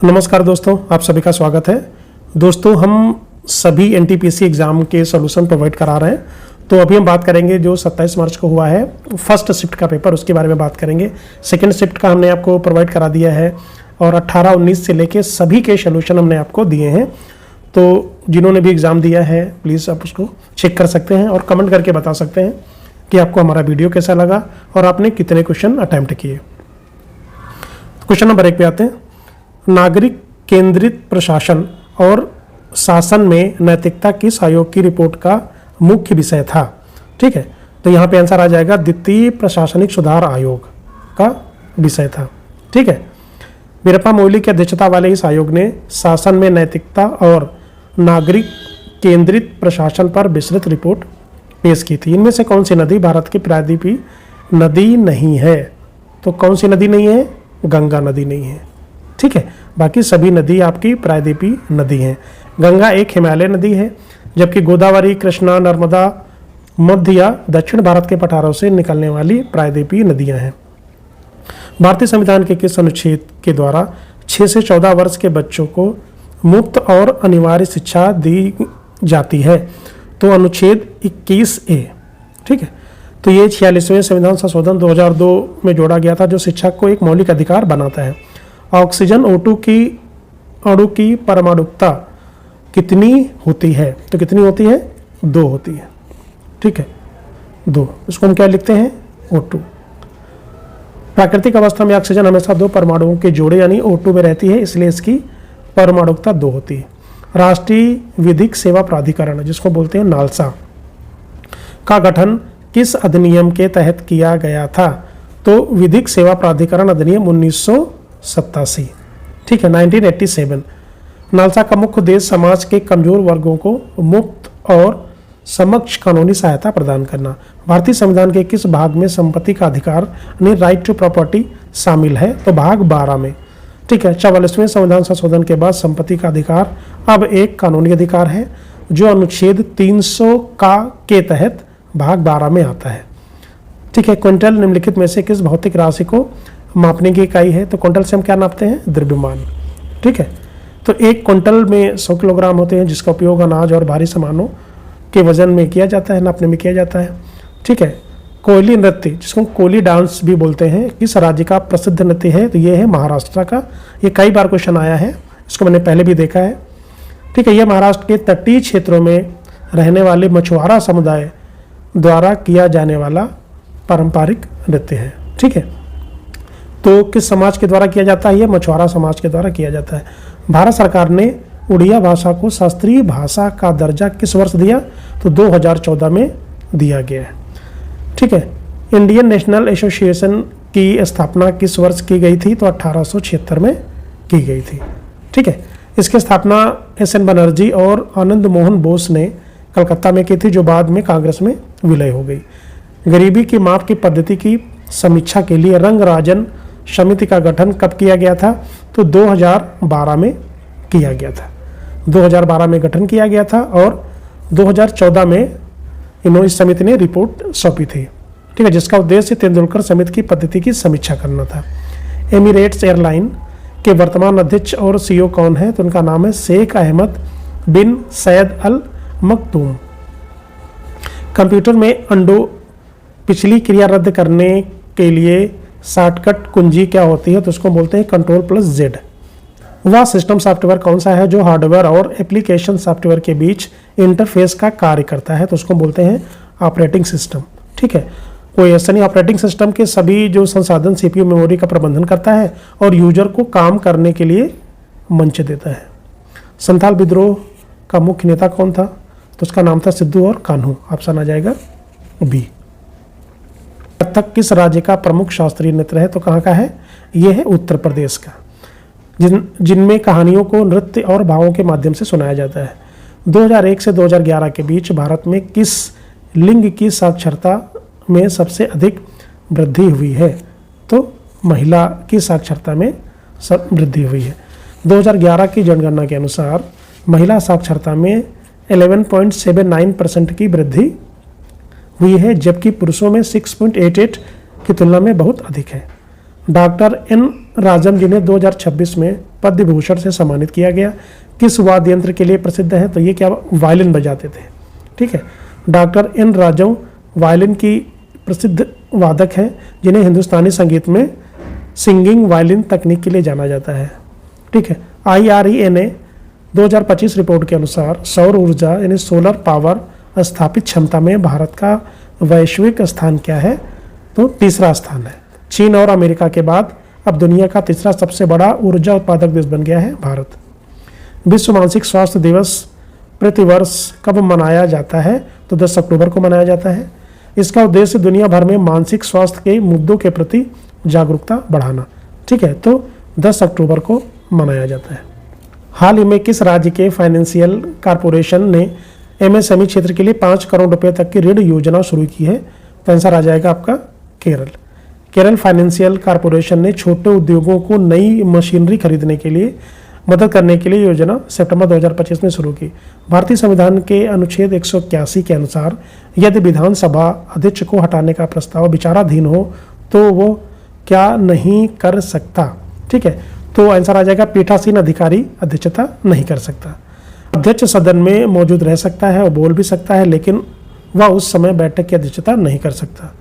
नमस्कार दोस्तों, आप सभी का स्वागत है। दोस्तों, हम सभी एनटीपीसी एग्ज़ाम के सॉल्यूशन प्रोवाइड करा रहे हैं। तो अभी हम बात करेंगे जो 27 मार्च को हुआ है फर्स्ट शिफ्ट का पेपर, उसके बारे में बात करेंगे। सेकंड शिफ्ट का हमने आपको प्रोवाइड करा दिया है और 18-19 से लेके सभी के सॉल्यूशन हमने आपको दिए हैं। तो जिन्होंने भी एग्ज़ाम दिया है प्लीज़ आप उसको चेक कर सकते हैं और कमेंट करके बता सकते हैं कि आपको हमारा वीडियो कैसा लगा और आपने कितने क्वेश्चन अटैम्प्ट किए। क्वेश्चन नंबर 1 पे आते हैं। नागरिक केंद्रित प्रशासन और शासन में नैतिकता किस आयोग की रिपोर्ट का मुख्य विषय था? ठीक है, तो यहाँ पे आंसर आ जाएगा द्वितीय प्रशासनिक सुधार आयोग का विषय था। ठीक है, वीरप्पा मोइली की अध्यक्षता वाले इस आयोग ने शासन में नैतिकता और नागरिक केंद्रित प्रशासन पर विस्तृत रिपोर्ट पेश की थी। इनमें से कौन सी नदी भारत की प्रायद्वीपीय नदी नहीं है? तो कौन सी नदी नहीं है? गंगा नदी नहीं है। ठीक है, बाकी सभी नदी आपकी प्रायद्वीपीय नदी हैं। गंगा एक हिमालय नदी है, जबकि गोदावरी, कृष्णा, नर्मदा मध्य या दक्षिण भारत के पठारों से निकलने वाली प्रायद्वीपीय नदियां हैं। भारतीय संविधान के किस अनुच्छेद के द्वारा 6 से 14 वर्ष के बच्चों को मुफ्त और अनिवार्य शिक्षा दी जाती है? तो अनुच्छेद 21A। ठीक है, तो ये 46वें संविधान संशोधन 2002 में जोड़ा गया था, जो शिक्षा को एक मौलिक अधिकार बनाता है। ऑक्सीजन O2 की अणु की परमाणुकता कितनी होती है? तो कितनी होती है? 2 होती है। ठीक है, 2। इसको हम क्या लिखते हैं? O2। प्राकृतिक अवस्था में ऑक्सीजन हमेशा 2 परमाणुओं के जोड़े यानी O2 में रहती है, इसलिए इसकी परमाणुकता 2 होती है। राष्ट्रीय विधिक सेवा प्राधिकरण, जिसको बोलते हैं नालसा, का गठन किस अधिनियम के तहत किया गया था? तो विधिक सेवा प्राधिकरण अधिनियम 1987। ठीक है, 1987। नालसा का मुख्य उद्देश्य समाज के कमजोर वर्गों को मुफ्त और समक्ष कानूनी सहायता प्रदान करना। भारतीय संविधान के किस भाग में संपत्ति का अधिकार यानी राइट टू प्रॉपर्टी शामिल है? तो भाग 12 में। ठीक है, 44वें संविधान संशोधन के बाद संपत्ति का अधिकार अब एक कानूनी अधिकार है, जो अनुच्छेद 300 के तहत भाग 12 में आता है। ठीक है, क्विंटल निम्नलिखित में से किस भौतिक राशि को मापने की इकाई है? तो क्विंटल से हम क्या नापते हैं? द्रव्यमान। ठीक है, तो एक क्विंटल में 100 किलोग्राम होते हैं, जिसका उपयोग अनाज और भारी सामानों के वजन में किया जाता है, नापने में किया जाता है। ठीक है, कोयली नृत्य, जिसको कोयली डांस भी बोलते हैं, किस राज्य का प्रसिद्ध नृत्य है? तो ये है महाराष्ट्र का। ये कई बार क्वेश्चन आया है, इसको मैंने पहले भी देखा है। ठीक है, यह महाराष्ट्र के तटीय क्षेत्रों में रहने वाले मछुआरा समुदाय द्वारा किया जाने वाला पारंपरिक नृत्य है। ठीक है, तो किस समाज के द्वारा किया जाता है? यह मछुआरा समाज के द्वारा किया जाता है। भारत सरकार ने उड़िया भाषा को शास्त्रीय भाषा का दर्जा किस वर्ष दिया? तो 2014 में दिया गया है। ठीक है, इंडियन नेशनल एसोसिएशन की स्थापना किस वर्ष की गई थी? तो 1876 में की गई थी। ठीक है, इसकी स्थापना SN बनर्जी और आनंद मोहन बोस ने कलकत्ता में की थी, जो बाद में कांग्रेस में विलय हो गई। गरीबी की माप की पद्धति की समीक्षा के लिए रंगराजन समिति का गठन कब किया गया था? तो 2012 में किया गया था। 2012 में गठन किया गया था और 2014 में इस समिति ने रिपोर्ट सौंपी थी। ठीक है, जिसका उद्देश्य तेंदुलकर समिति की पद्धति की समीक्षा करना था। एमिरेट्स एयरलाइन के वर्तमान अध्यक्ष और CEO कौन है? तो उनका नाम है शेख अहमद बिन सैद अल मखदूम। कंप्यूटर में अंडो पिछली क्रिया रद्द करने के लिए शॉर्टकट कुंजी क्या होती है? तो उसको बोलते हैं Ctrl+Z। वह सिस्टम सॉफ्टवेयर कौन सा है जो हार्डवेयर और एप्लीकेशन सॉफ्टवेयर के बीच इंटरफेस का कार्य करता है? तो उसको बोलते हैं ऑपरेटिंग सिस्टम। ठीक है, कोई ऐसा नहीं, ऑपरेटिंग सिस्टम के सभी जो संसाधन CPU मेमोरी का प्रबंधन करता है और यूजर को काम करने के लिए मंच देता है। संथाल विद्रोह का मुख्य नेता कौन था? तो उसका नाम था सिद्धू और कान्हू। ऑप्शन आ जाएगा B। कथक किस राज्य का प्रमुख शास्त्रीय नृत्य है? तो कहाँ का है? ये है उत्तर प्रदेश का। जिनमें कहानियों को नृत्य और भावों के माध्यम से सुनाया जाता है। 2001 से 2011 के बीच भारत में किस लिंग की साक्षरता में सबसे अधिक वृद्धि हुई है? तो महिला की साक्षरता में सब वृद्धि हुई है। 2011 की जनगणना के अनुसार महिला साक्षरता में 11.79% की वृद्धि हुई है, जबकि पुरुषों में 6.88 की तुलना में बहुत अधिक है। डॉक्टर N राजम जी ने 2026 में पद्म विभूषण से सम्मानित किया गया। किस वाद्य यंत्र के लिए प्रसिद्ध है? तो ये क्या वायलिन बजाते थे। ठीक है। डॉक्टर एन राजम वायलिन की प्रसिद्ध वादक हैं जिन्हें हिंदुस्तानी संगीत में सिंगिंग वायलिन तकनीक के लिए जाना जाता है। ठीक है। IREA ने 2025 रिपोर्ट के अनुसार सौर ऊर्जा यानी सोलर पावर स्थापित क्षमता में भारत का वैश्विक स्थान क्या है? तो तीसरा स्थान है। चीन और अमेरिका के बाद अब दुनिया का तीसरा सबसे बड़ा ऊर्जा उत्पादक देश बन गया है भारत। विश्व मानसिक स्वास्थ्य दिवस प्रतिवर्ष कब मनाया जाता है? तो 10 अक्टूबर को मनाया जाता है। इसका उद्देश्य दुनिया भर में मानसिक स्वास्थ्य के मुद्दों के प्रति जागरूकता बढ़ाना। ठीक है। तो 10 अक्टूबर को मनाया जाता है। हाल ही में किस राज्य के फाइनेंशियल कॉरपोरेशन ने MSME क्षेत्र के लिए 5 करोड़ रुपए तक की ऋण योजना शुरू की है? तो आंसर आ जाएगा आपका केरल। केरल फाइनेंशियल कॉरपोरेशन ने छोटे उद्योगों को नई मशीनरी खरीदने के लिए मदद करने के लिए योजना सितंबर 2025 में शुरू की। भारतीय संविधान के अनुच्छेद 181 के अनुसार यदि विधानसभा अध्यक्ष को हटाने का प्रस्ताव विचाराधीन हो तो वो क्या नहीं कर सकता? ठीक है। तो आंसर आ जाएगा पीठासीन अधिकारी अध्यक्षता नहीं कर सकता। अध्यक्ष सदन में मौजूद रह सकता है और बोल भी सकता है, लेकिन वह उस समय बैठक की अध्यक्षता नहीं कर सकता।